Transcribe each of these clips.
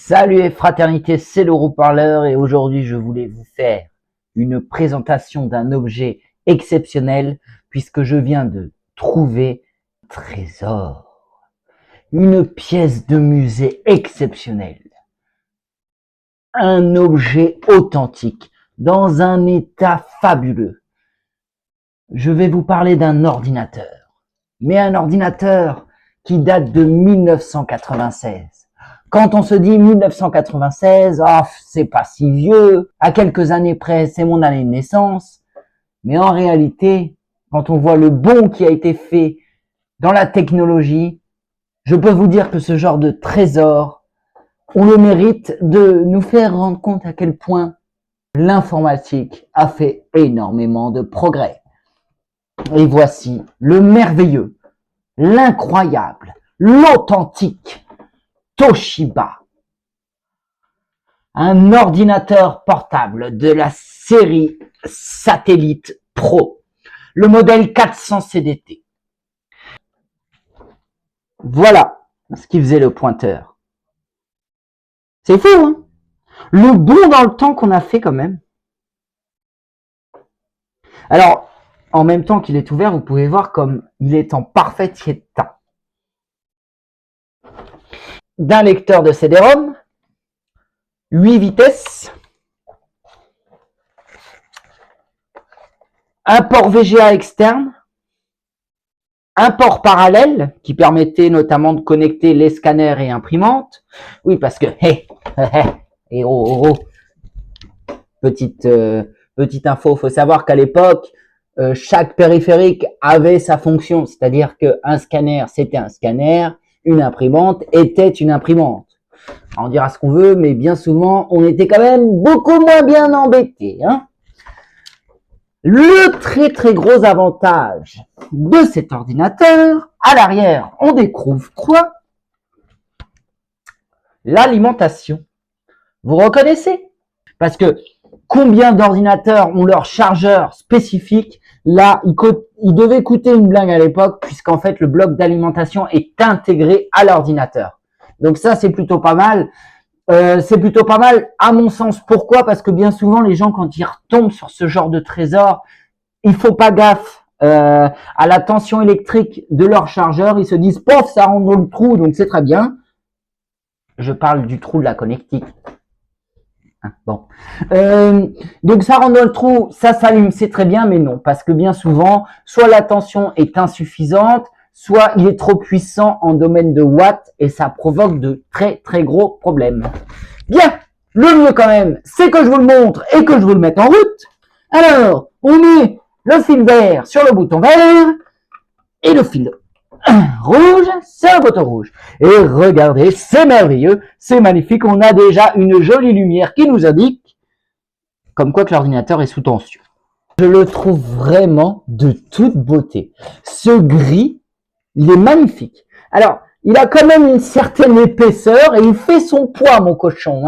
Salut et fraternité, c'est le haut-parleur et aujourd'hui je voulais vous faire une présentation d'un objet exceptionnel puisque je viens de trouver un trésor, une pièce de musée exceptionnelle, un objet authentique dans un état fabuleux. Je vais vous parler d'un ordinateur, mais un ordinateur qui date de 1996. Quand on se dit 1996, c'est pas si vieux, à quelques années près, c'est mon année de naissance. Mais en réalité, quand on voit le bond qui a été fait dans la technologie, je peux vous dire que ce genre de trésor, on le mérite de nous faire rendre compte à quel point l'informatique a fait énormément de progrès. Et voici le merveilleux, l'incroyable, l'authentique Toshiba, un ordinateur portable de la série Satellite Pro, le modèle 400 CDT. Voilà ce qui faisait le pointeur. C'est fou, hein? Le bond dans le temps qu'on a fait quand même. Alors, en même temps qu'il est ouvert, vous pouvez voir comme il est en parfait état. D'un lecteur de CD-ROM, 8 vitesses, un port VGA externe, un port parallèle qui permettait notamment de connecter les scanners et imprimantes. Oui, parce que, petite info, faut savoir qu'à l'époque, chaque périphérique avait sa fonction, c'est-à-dire qu'un scanner, c'était un scanner, une imprimante était une imprimante. On dira ce qu'on veut, mais bien souvent, on était quand même beaucoup moins bien embêtés. Le très gros avantage de cet ordinateur, à l'arrière, on découvre quoi? L'alimentation. Vous reconnaissez? Parce que combien d'ordinateurs ont leur chargeur spécifique? Là, il devait coûter une blague à l'époque, puisqu'en fait, le bloc d'alimentation est intégré à l'ordinateur. Donc ça, c'est plutôt pas mal. C'est plutôt pas mal, à mon sens. Pourquoi? Parce que bien souvent, les gens, quand ils retombent sur ce genre de trésor, ils font pas gaffe à la tension électrique de leur chargeur. Ils se disent, pof, ça rentre dans le trou, donc c'est très bien. Je parle du trou de la connectique. Bon, donc ça rentre dans le trou, ça s'allume, c'est très bien, mais non, parce que bien souvent, soit la tension est insuffisante, soit il est trop puissant en domaine de watts et ça provoque de très gros problèmes. Bien, le mieux quand même, c'est que je vous le montre et que je vous le mette en route. Alors, on met le fil vert sur le bouton vert et le fil rouge, c'est un bouton rouge. Et regardez, c'est merveilleux, c'est magnifique. On a déjà une jolie lumière qui nous indique comme quoi que l'ordinateur est sous tension. Je le trouve vraiment de toute beauté. Ce gris, il est magnifique. Alors, il a quand même une certaine épaisseur et il fait son poids, mon cochon.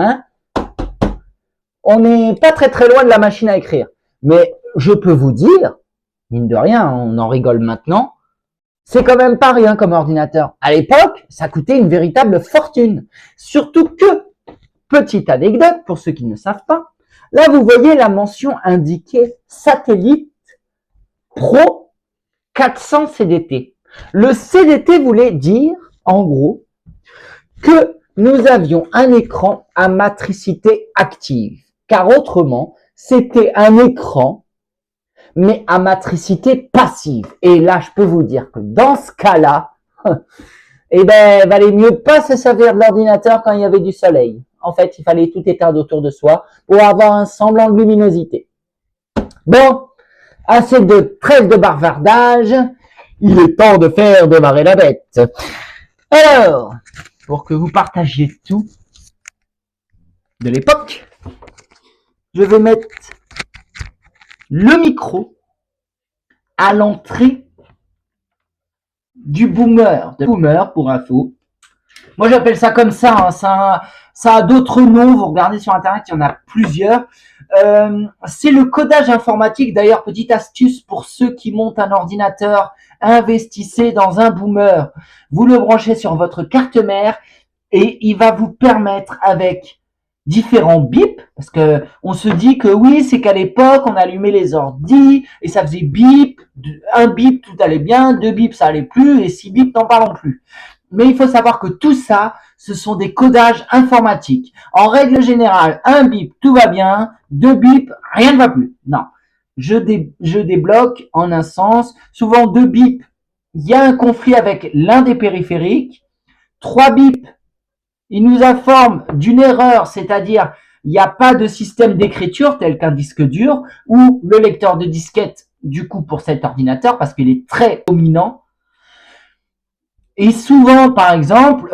On n'est pas très loin de la machine à écrire. Mais je peux vous dire, mine de rien, on en rigole maintenant, c'est quand même pas rien comme ordinateur. À l'époque, ça coûtait une véritable fortune. Surtout que, petite anecdote pour ceux qui ne savent pas, là vous voyez la mention indiquée Satellite Pro 400 CDT. Le CDT voulait dire, en gros, que nous avions un écran à matricité active. Car autrement, c'était un écran mais à matricité passive. Et là, je peux vous dire que dans ce cas-là, valait mieux pas se servir de l'ordinateur quand il y avait du soleil. En fait, il fallait tout éteindre autour de soi pour avoir un semblant de luminosité. Bon, assez de trêve de bavardage, il est temps de faire démarrer la bête. Alors, pour que vous partagiez tout de l'époque, je vais mettre le micro à l'entrée du boomer. De boomer, pour info. Moi, j'appelle ça comme ça. Ça a d'autres noms. Vous regardez sur Internet, il y en a plusieurs. C'est le codage informatique. D'ailleurs, petite astuce pour ceux qui montent un ordinateur, investissez dans un boomer. Vous le branchez sur votre carte mère et il va vous permettre avec différents bips, parce que on se dit que oui, c'est qu'à l'époque, on allumait les ordis et ça faisait bip, un bip, tout allait bien, deux bips, ça allait plus, et six bips, n'en parlons plus. Mais il faut savoir que tout ça, ce sont des codages informatiques. En règle générale, un bip, tout va bien, deux bips, rien ne va plus. Non. Je débloque en un sens. Souvent, deux bips, il y a un conflit avec l'un des périphériques. Trois bips, il nous informe d'une erreur, c'est-à-dire il n'y a pas de système d'écriture tel qu'un disque dur ou le lecteur de disquette du coup pour cet ordinateur parce qu'il est très dominant. Et souvent, par exemple,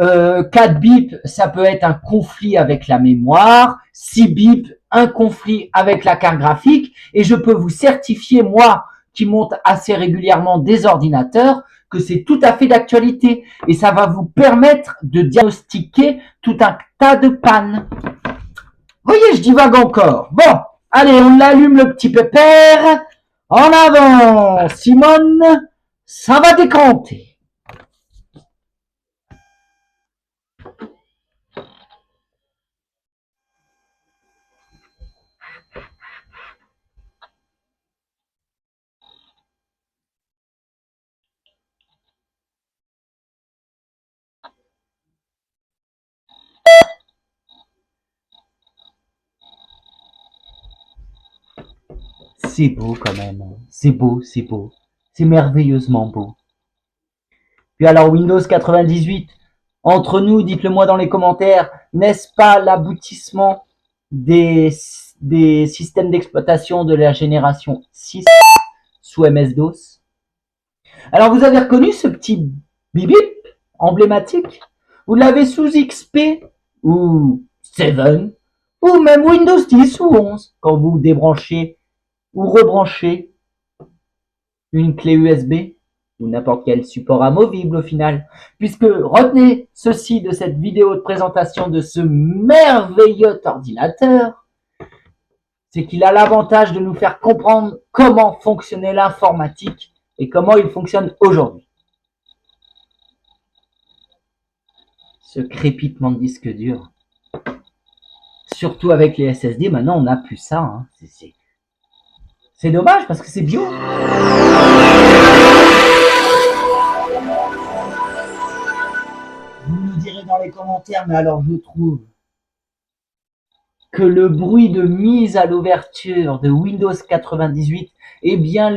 4 bips, ça peut être un conflit avec la mémoire, 6 bips, un conflit avec la carte graphique, et je peux vous certifier, moi, qui monte assez régulièrement des ordinateurs, que c'est tout à fait d'actualité, et ça va vous permettre de diagnostiquer tout un tas de pannes. Vous voyez, je divague encore. Bon, allez, on l'allume le petit pépère. En avant, Simone, ça va décanter. C'est beau quand même. C'est beau, c'est beau. C'est merveilleusement beau. Puis alors Windows 98, entre nous, dites-le moi dans les commentaires, n'est-ce pas l'aboutissement des systèmes d'exploitation de la génération 6 sous MS-DOS? Alors vous avez reconnu ce petit bip emblématique? Vous l'avez sous XP ou 7 ou même Windows 10 ou 11 quand vous débranchez ou rebranchez une clé USB ou n'importe quel support amovible au final. Puisque retenez ceci de cette vidéo de présentation de ce merveilleux ordinateur, c'est qu'il a l'avantage de nous faire comprendre comment fonctionnait l'informatique et comment il fonctionne aujourd'hui. Ce crépitement de disque dur. Surtout avec les SSD, maintenant on n'a plus ça. Hein. C'est dommage parce que c'est bio. Vous nous direz dans les commentaires, mais alors je trouve que le bruit de mise à l'ouverture de Windows 98 est bien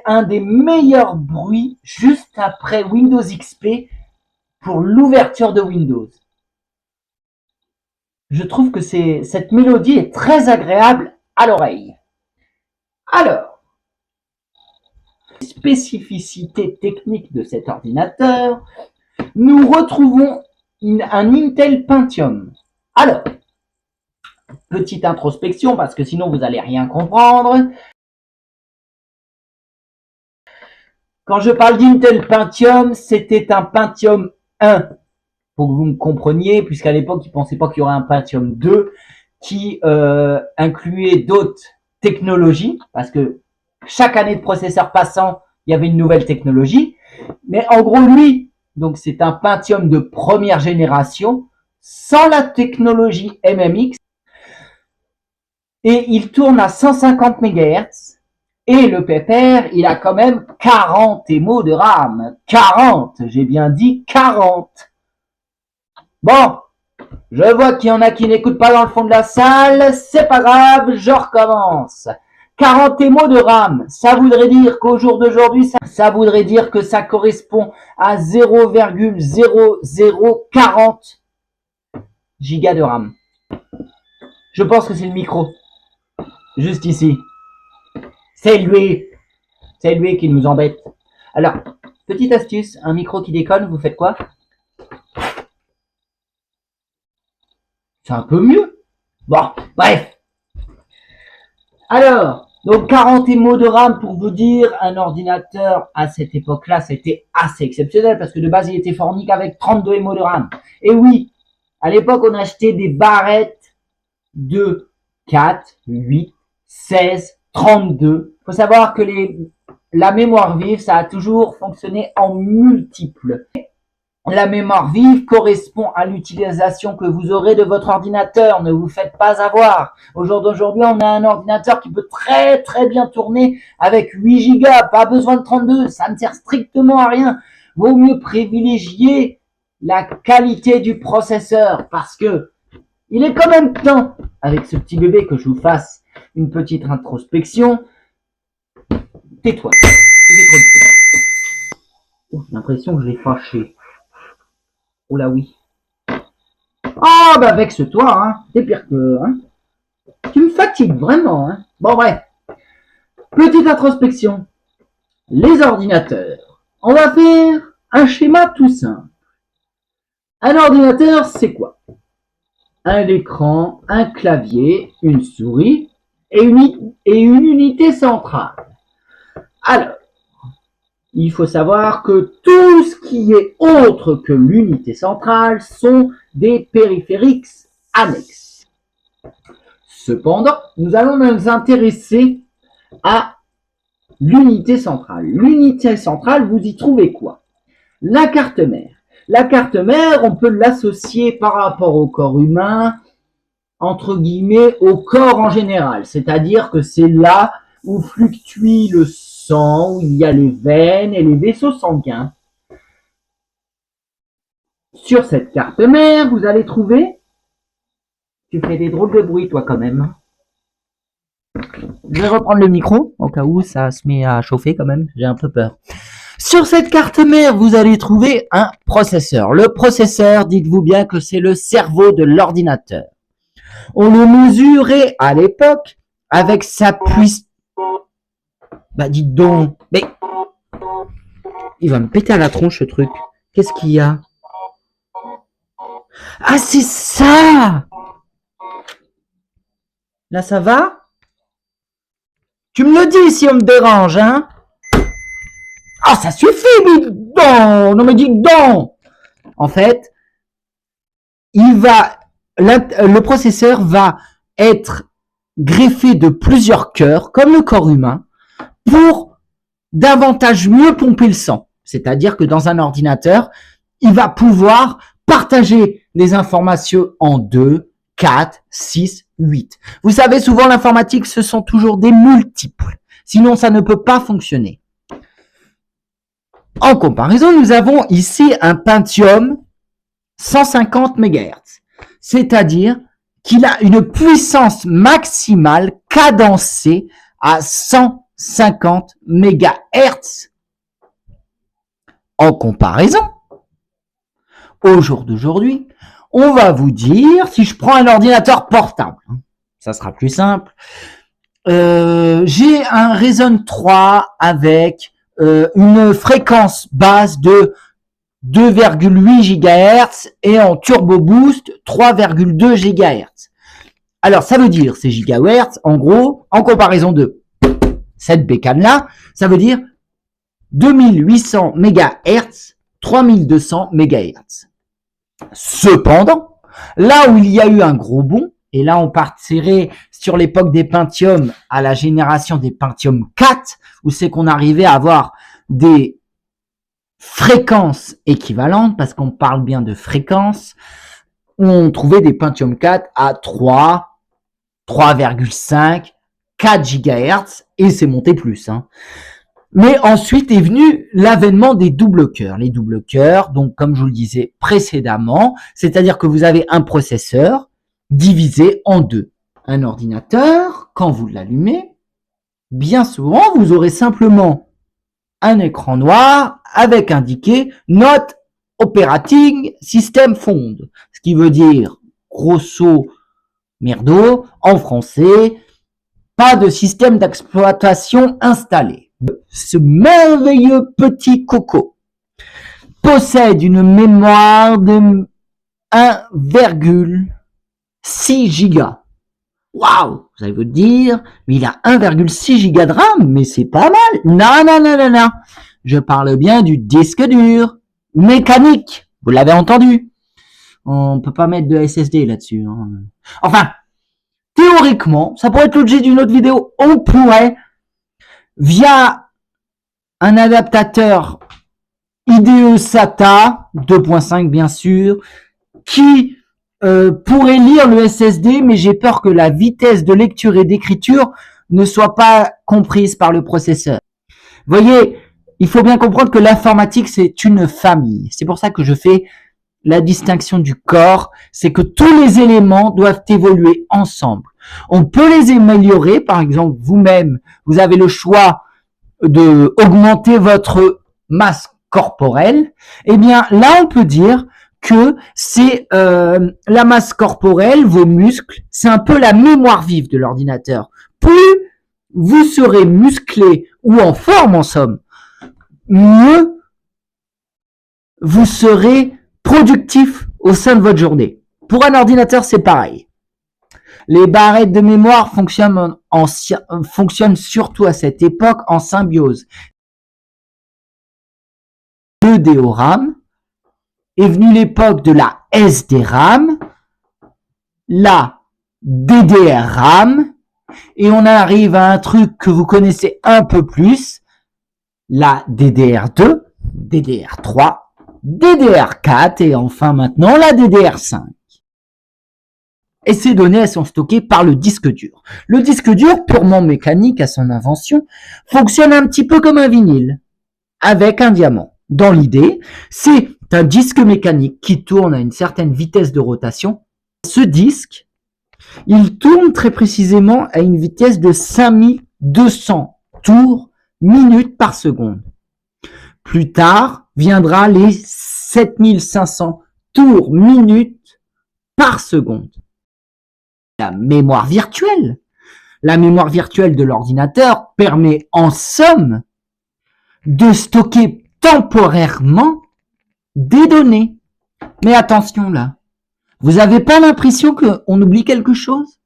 un des meilleurs bruits juste après Windows XP pour l'ouverture de Windows. Je trouve que cette mélodie est très agréable à l'oreille. Alors, spécificité technique de cet ordinateur, nous retrouvons un Intel Pentium. Alors, petite introspection parce que sinon vous n'allez rien comprendre. Quand je parle d'Intel Pentium, c'était un Pentium 1 pour que vous me compreniez, puisqu'à l'époque ils ne pensaient pas qu'il y aurait un Pentium 2 qui incluait d'autres technologies, parce que chaque année de processeur passant, il y avait une nouvelle technologie. Mais en gros, lui, donc c'est un Pentium de première génération, sans la technologie MMX, et il tourne à 150 MHz, et le pépère, il a quand même 40 émaux de RAM. 40, j'ai bien dit 40. Bon, je vois qu'il y en a qui n'écoutent pas dans le fond de la salle, c'est pas grave, je recommence. 40 émaux de RAM, ça voudrait dire qu'au jour d'aujourd'hui, ça voudrait dire que ça correspond à 0,0040 gigas de RAM. Je pense que c'est le micro. Juste ici. C'est lui qui nous embête. Alors, petite astuce, un micro qui déconne, vous faites quoi? C'est un peu mieux. Bon, bref. Alors, donc 40 émaux de RAM pour vous dire, un ordinateur à cette époque-là, c'était assez exceptionnel parce que de base, il était fourni qu'avec 32 émaux de RAM. Et oui, à l'époque, on achetait des barrettes de 4, 8, 16, 32. Il faut savoir que la mémoire vive, ça a toujours fonctionné en multiples. La mémoire vive correspond à l'utilisation que vous aurez de votre ordinateur. Ne vous faites pas avoir. Aujourd'hui, on a un ordinateur qui peut très très bien tourner avec 8 Go. Pas besoin de 32. Ça ne sert strictement à rien. Vaut mieux privilégier la qualité du processeur parce que il est quand même temps, avec ce petit bébé, que je vous fasse une petite introspection. Tais-toi. Tu fais trop de bruit. Oh, j'ai l'impression que je l'ai fâché. Oh là oui. Ah bah vexe-toi, hein. C'est pire que... Hein. Tu me fatigues vraiment, hein. Bon bref. Petite introspection. Les ordinateurs. On va faire un schéma tout simple. Un ordinateur, c'est quoi? Un écran, un clavier, une souris et une unité centrale. Alors, il faut savoir que tout ce qui est autre que l'unité centrale sont des périphériques annexes. Cependant, nous allons nous intéresser à l'unité centrale. L'unité centrale, vous y trouvez quoi? La carte mère. La carte mère, on peut l'associer par rapport au corps humain, entre guillemets, au corps en général. C'est-à-dire que c'est là où fluctue le sang, où il y a les veines et les vaisseaux sanguins. Sur cette carte mère, vous allez trouver... Tu fais des drôles de bruit, toi, quand même. Je vais reprendre le micro, au cas où ça se met à chauffer, quand même. J'ai un peu peur. Sur cette carte mère, vous allez trouver un processeur. Le processeur, dites-vous bien que c'est le cerveau de l'ordinateur. On le mesurait à l'époque avec sa puissance... Bah, dites donc. Mais... Il va me péter à la tronche, ce truc. Qu'est-ce qu'il y a? Ah, c'est ça! Là, ça va? Tu me le dis si on me dérange, hein? Ah, ça suffit, dis donc! Non, mais dis donc! En fait, le processeur va être greffé de plusieurs cœurs, comme le corps humain, pour davantage mieux pomper le sang. C'est-à-dire que dans un ordinateur, il va pouvoir partager les informations en 2, 4, 6, 8. Vous savez, souvent l'informatique, ce sont toujours des multiples. Sinon, ça ne peut pas fonctionner. En comparaison, nous avons ici un Pentium 150 MHz. C'est-à-dire qu'il a une puissance maximale cadencée à 150 MHz. En comparaison, au jour d'aujourd'hui, on va vous dire, si je prends un ordinateur portable, ça sera plus simple, j'ai un Ryzen 3 avec une fréquence base de 2,8 GHz et en turbo boost 3,2 GHz. Alors ça veut dire ces gigahertz, en gros, en comparaison de cette bécane là, ça veut dire 2800 MHz, 3200 MHz. Cependant, là où il y a eu un gros bond, et là on partirait sur l'époque des Pentium à la génération des Pentium 4, où c'est qu'on arrivait à avoir des fréquences équivalentes, parce qu'on parle bien de fréquences, où on trouvait des Pentium 4 à 3, 3,5, 4 GHz, et c'est monté plus. Mais ensuite est venu l'avènement des doubles cœurs. Les doubles cœurs, donc comme je vous le disais précédemment, c'est-à-dire que vous avez un processeur divisé en deux. Un ordinateur, quand vous l'allumez, bien souvent, vous aurez simplement un écran noir avec indiqué Not Operating System Found, ce qui veut dire, grosso merdo, en français, pas de système d'exploitation installé. Ce merveilleux petit coco possède une mémoire de 1,6 giga. Waouh, vous allez vous dire, mais il a 1,6 giga de RAM, mais c'est pas mal. Non, non, non, non, non. Je parle bien du disque dur mécanique. Vous l'avez entendu. On peut pas mettre de SSD là-dessus. Enfin, théoriquement, ça pourrait être l'objet d'une autre vidéo. On pourrait, via un adaptateur IDE SATA 2.5 bien sûr, qui pourrait lire le SSD, mais j'ai peur que la vitesse de lecture et d'écriture ne soit pas comprise par le processeur. Voyez, il faut bien comprendre que l'informatique, c'est une famille. C'est pour ça que je fais la distinction du corps, c'est que tous les éléments doivent évoluer ensemble. On peut les améliorer, par exemple, vous-même, vous avez le choix de augmenter votre masse corporelle. Eh bien, là, on peut dire que c'est la masse corporelle, vos muscles, c'est un peu la mémoire vive de l'ordinateur. Plus vous serez musclé ou en forme, en somme, mieux vous serez productif au sein de votre journée. Pour un ordinateur, c'est pareil. Les barrettes de mémoire fonctionnent surtout à cette époque en symbiose. Le DRAM est venu l'époque de la SDRAM, la DDR-RAM, et on arrive à un truc que vous connaissez un peu plus, la DDR2, DDR3, DDR4 et enfin maintenant la DDR5. Et ces données, elles sont stockées par le disque dur. Le disque dur, purement mécanique à son invention, fonctionne un petit peu comme un vinyle, avec un diamant. Dans l'idée, c'est un disque mécanique qui tourne à une certaine vitesse de rotation. Ce disque, il tourne très précisément à une vitesse de 5200 tours minutes par seconde. Plus tard, viendra les 7500 tours minutes par seconde. La mémoire virtuelle. La mémoire virtuelle de l'ordinateur permet en somme de stocker temporairement des données. Mais attention là, vous n'avez pas l'impression qu'on oublie quelque chose?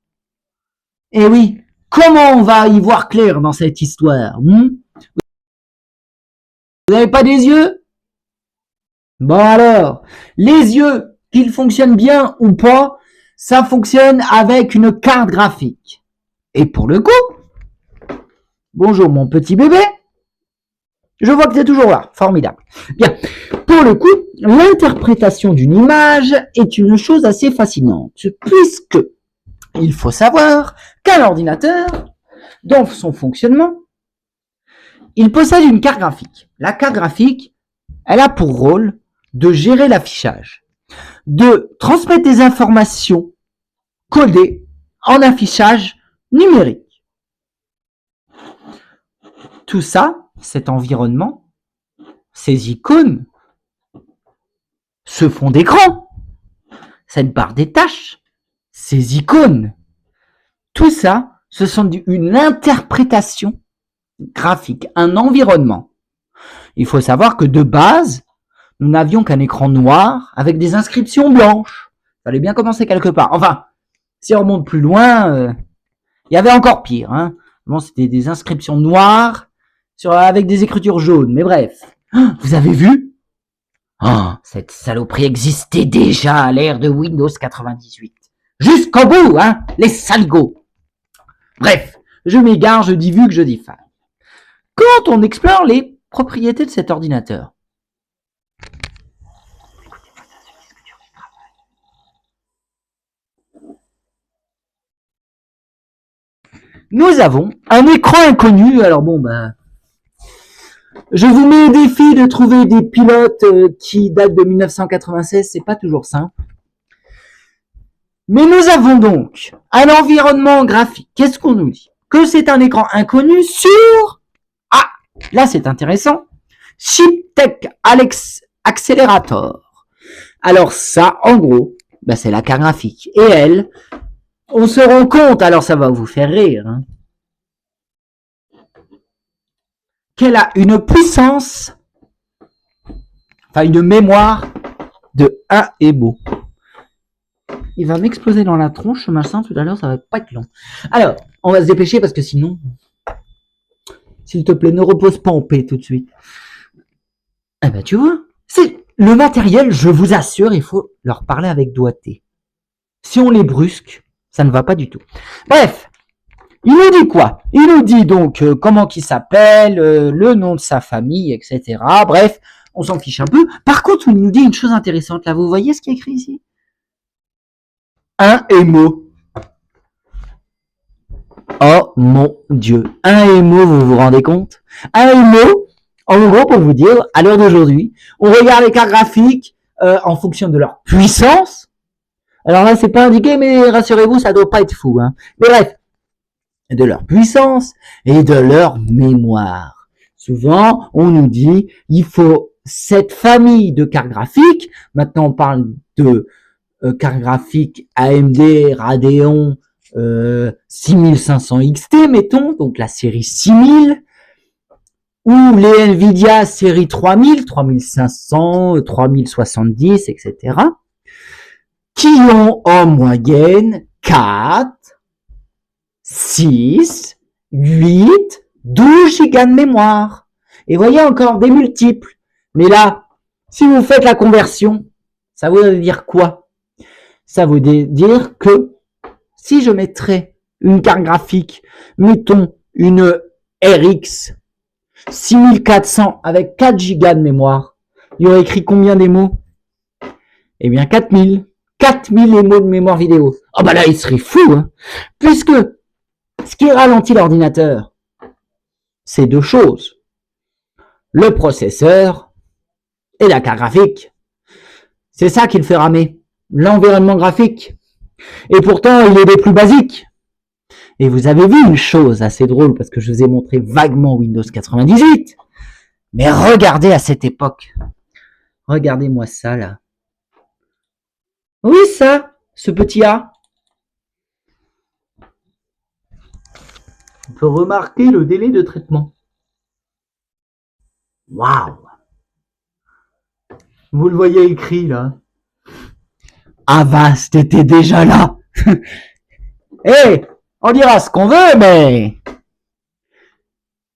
Eh oui, comment on va y voir clair dans cette histoire? Vous n'avez pas des yeux? Bon alors, les yeux, qu'ils fonctionnent bien ou pas, ça fonctionne avec une carte graphique. Et pour le coup, bonjour mon petit bébé, je vois que tu es toujours là, formidable. Bien, pour le coup, l'interprétation d'une image est une chose assez fascinante, puisque il faut savoir qu'un ordinateur, dans son fonctionnement, il possède une carte graphique. La carte graphique, elle a pour rôle de gérer l'affichage, de transmettre des informations codées en affichage numérique. Tout ça, cet environnement, ces icônes, ce fond d'écran, cette barre des tâches, ces icônes, tout ça, ce sont une interprétation graphique, un environnement. Il faut savoir que de base, nous n'avions qu'un écran noir avec des inscriptions blanches. Il fallait bien commencer quelque part. Enfin, si on remonte plus loin, il y avait encore pire. Hein. Bon, c'était des inscriptions noires avec des écritures jaunes. Mais bref, vous avez vu? Cette saloperie existait déjà à l'ère de Windows 98. Jusqu'au bout, hein, les saligots. Bref, je m'égare, je divague, je diffame. Quand on explore les propriétés de cet ordinateur, nous avons un écran inconnu. Alors bon, je vous mets au défi de trouver des pilotes qui datent de 1996, c'est pas toujours simple. Mais nous avons donc un environnement graphique. Qu'est-ce qu'on nous dit? Que c'est un écran inconnu sur... Ah, là c'est intéressant. Chiptech Accelerator. Alors ça, en gros, c'est la carte graphique. Et elle, on se rend compte, alors ça va vous faire rire, hein, qu'elle a une puissance, une mémoire de 1 ébo. Il va m'exploser dans la tronche, ce machin, tout à l'heure, ça va pas être long. Alors, on va se dépêcher parce que sinon, s'il te plaît, ne repose pas en paix tout de suite. Eh ben, tu vois, c'est le matériel, je vous assure, il faut leur parler avec doigté. Si on les brusque, ça ne va pas du tout. Bref, il nous dit quoi? Il nous dit donc comment il s'appelle, le nom de sa famille, etc. Bref, on s'en fiche un peu. Par contre, on nous dit une chose intéressante. Là, vous voyez ce qui est écrit ici? Un émo. Oh mon Dieu. Un émo, vous vous rendez compte? Un émo, en gros, pour vous dire, à l'heure d'aujourd'hui, on regarde les cartes graphiques en fonction de leur puissance. Alors là, c'est pas indiqué, mais rassurez-vous, ça doit pas être fou. Hein. Mais bref, de leur puissance et de leur mémoire. Souvent, on nous dit, il faut cette famille de cartes graphiques. Maintenant, on parle de cartes graphiques AMD, Radeon 6500 XT, mettons, donc la série 6000, ou les Nvidia série 3000, 3500, 3070, etc., qui ont en moyenne 4, 6, 8, 12 gigas de mémoire. Et voyez encore des multiples. Mais là, si vous faites la conversion, ça veut dire quoi? Ça veut dire que si je mettrais une carte graphique, mettons une RX 6400 avec 4 gigas de mémoire, il y aurait écrit combien d'émos? Eh bien 4000. 4000 émos de mémoire vidéo. Oh bah là, il serait fou, hein. Puisque ce qui ralentit l'ordinateur, c'est deux choses. Le processeur et la carte graphique. C'est ça qui le fait ramer. L'environnement graphique. Et pourtant, il est des plus basiques. Et vous avez vu une chose assez drôle, parce que je vous ai montré vaguement Windows 98. Mais regardez à cette époque. Regardez-moi ça, là. Oui, ça, ce petit A. On peut remarquer le délai de traitement. Waouh! Vous le voyez écrit, là. Avast était déjà là. Eh, on dira ce qu'on veut, mais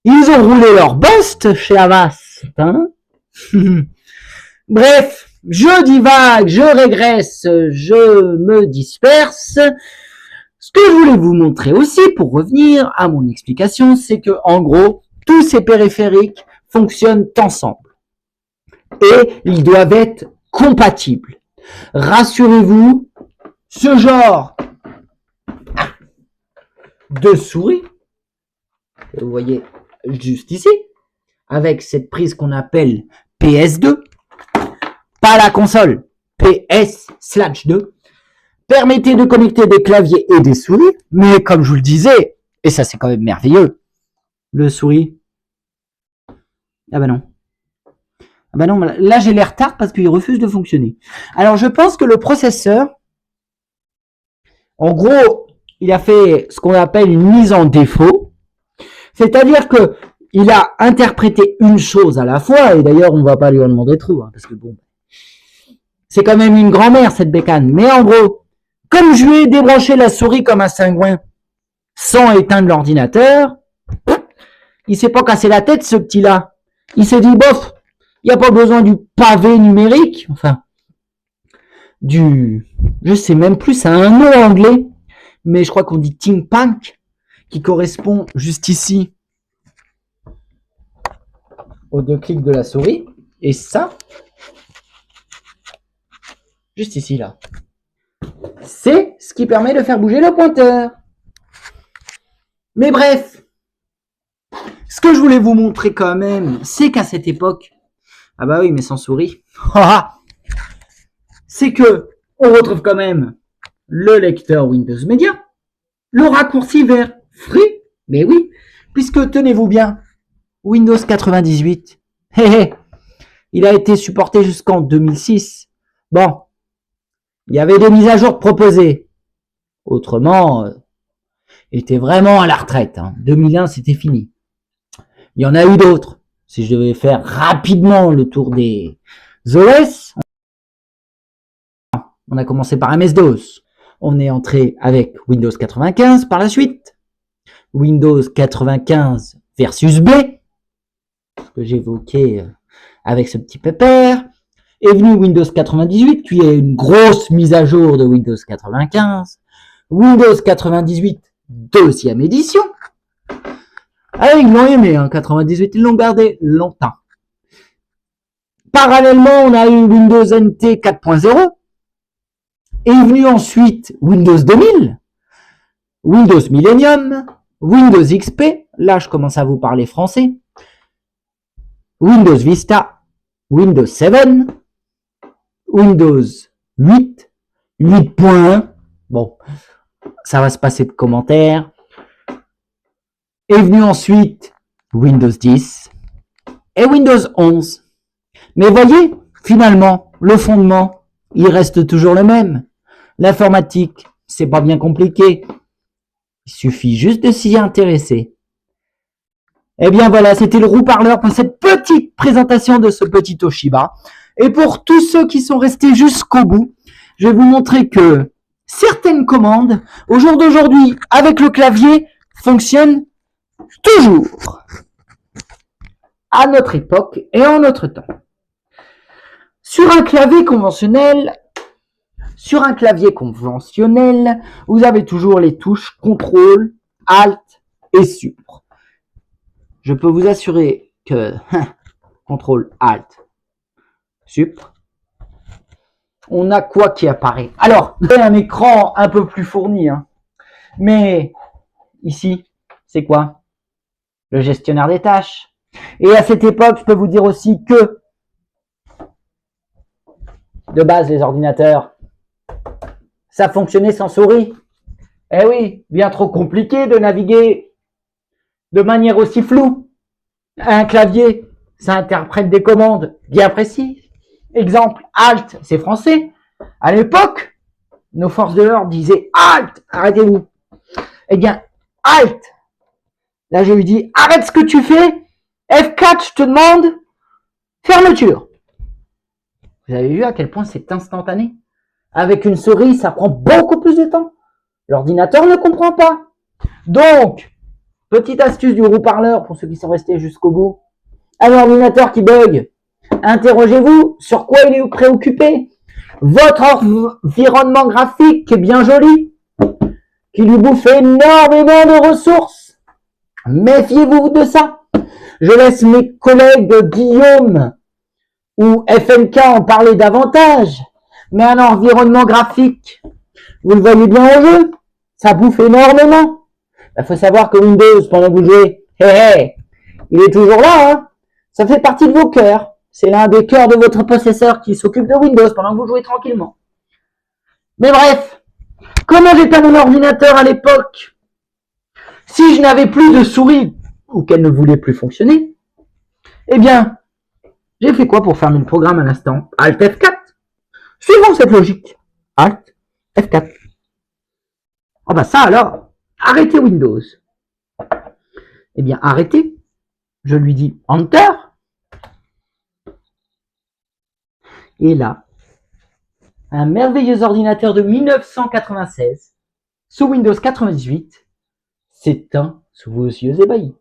ils ont roulé leur bust chez Avast, hein. Bref, je divague, je régresse, je me disperse. Ce que je voulais vous montrer aussi, pour revenir à mon explication, c'est que, en gros, tous ces périphériques fonctionnent ensemble. Et ils doivent être compatibles. Rassurez-vous, ce genre de souris, que vous voyez juste ici, avec cette prise qu'on appelle PS2, pas la console, PS/2, permettait de connecter des claviers et des souris, mais comme je vous le disais, et ça c'est quand même merveilleux, le souris, ah bah non. Ah bah non, là j'ai l'air tard parce qu'il refuse de fonctionner. Alors je pense que le processeur, en gros, il a fait ce qu'on appelle une mise en défaut, c'est-à-dire que il a interprété une chose à la fois, et d'ailleurs on va pas lui en demander trop, hein, parce que bon, c'est quand même une grand-mère cette bécane, mais en gros, comme je lui ai débranché la souris comme un cingouin sans éteindre l'ordinateur, il s'est pas cassé la tête ce petit-là. Il s'est dit, bof, il n'y a pas besoin du pavé numérique, enfin, je sais même plus, c'est un nom anglais, mais je crois qu'on dit Think-Pank, qui correspond juste ici aux deux clics de la souris, et ça, juste ici, là. C'est ce qui permet de faire bouger le pointeur. Mais bref, ce que je voulais vous montrer quand même, c'est qu'à cette époque, ah bah oui, mais sans souris, c'est que on retrouve quand même le lecteur Windows Media, le raccourci vers Free, mais oui, puisque tenez-vous bien, Windows 98, il a été supporté jusqu'en 2006. Bon, il y avait des mises à jour proposées. Autrement, il était vraiment à la retraite. Hein. 2001, c'était fini. Il y en a eu d'autres. Si je devais faire rapidement le tour des OS, on a commencé par MS-DOS. On est entré avec Windows 95 par la suite. Windows 95 versus B, ce que j'évoquais avec ce petit pépère. Est venu Windows 98, qui est une grosse mise à jour de Windows 95. Windows 98, deuxième édition. Ah, ils l'ont aimé, hein, 98, ils l'ont gardé longtemps. Parallèlement, on a eu Windows NT 4.0. Est venu ensuite Windows 2000, Windows Millennium, Windows XP. Là, je commence à vous parler français. Windows Vista, Windows 7, Windows 8, 8.1. Bon, ça va se passer de commentaires. Est venu ensuite Windows 10 et Windows 11. Mais voyez, finalement, le fondement, il reste toujours le même. L'informatique, c'est pas bien compliqué. Il suffit juste de s'y intéresser. Eh bien voilà, c'était le roux-parleur pour cette petite présentation de ce petit Toshiba. Et pour tous ceux qui sont restés jusqu'au bout, je vais vous montrer que certaines commandes, au jour d'aujourd'hui, avec le clavier, fonctionnent toujours. À notre époque et en notre temps. Sur un clavier conventionnel, vous avez toujours les touches CTRL, ALT et SUP. Je peux vous assurer que CTRL, ALT, SUP, on a quoi qui apparaît? Alors, c'est un écran un peu plus fourni, hein. Mais ici, c'est quoi? Le gestionnaire des tâches. Et à cette époque, je peux vous dire aussi que, de base, les ordinateurs, ça fonctionnait sans souris. Eh oui, bien trop compliqué de naviguer de manière aussi floue. Un clavier, ça interprète des commandes bien précises. Exemple, Alt, c'est français. À l'époque, nos forces de l'ordre disaient Alt, arrêtez-vous. Eh bien, Alt. Là, je lui dis, arrête ce que tu fais. F4, je te demande, fermeture. Vous avez vu à quel point c'est instantané? Avec une souris, ça prend beaucoup plus de temps. L'ordinateur ne comprend pas. Donc, petite astuce du roux-parleur pour ceux qui sont restés jusqu'au bout. Un ordinateur qui bug, interrogez-vous sur quoi il est préoccupé. Votre environnement graphique qui est bien joli, qui lui bouffe énormément de ressources. Méfiez-vous de ça. Je laisse mes collègues Guillaume ou FNK en parler davantage. Mais un environnement graphique, vous le voyez bien en jeu, ça bouffe énormément. Il faut savoir que Windows, pendant que vous jouez, il est toujours là, hein. Ça fait partie de vos cœurs. C'est l'un des cœurs de votre processeur qui s'occupe de Windows pendant que vous jouez tranquillement. Mais bref, comment j'étais mon ordinateur à l'époque? Si je n'avais plus de souris ou qu'elle ne voulait plus fonctionner, eh bien, j'ai fait quoi pour fermer le programme à l'instant? Alt F4. Suivons cette logique. Alt F4. Ah bah ça alors, arrêtez Windows. Eh bien, arrêtez. Je lui dis Enter. Et là, un merveilleux ordinateur de 1996, sous Windows 98, s'éteint sous vos yeux ébahis.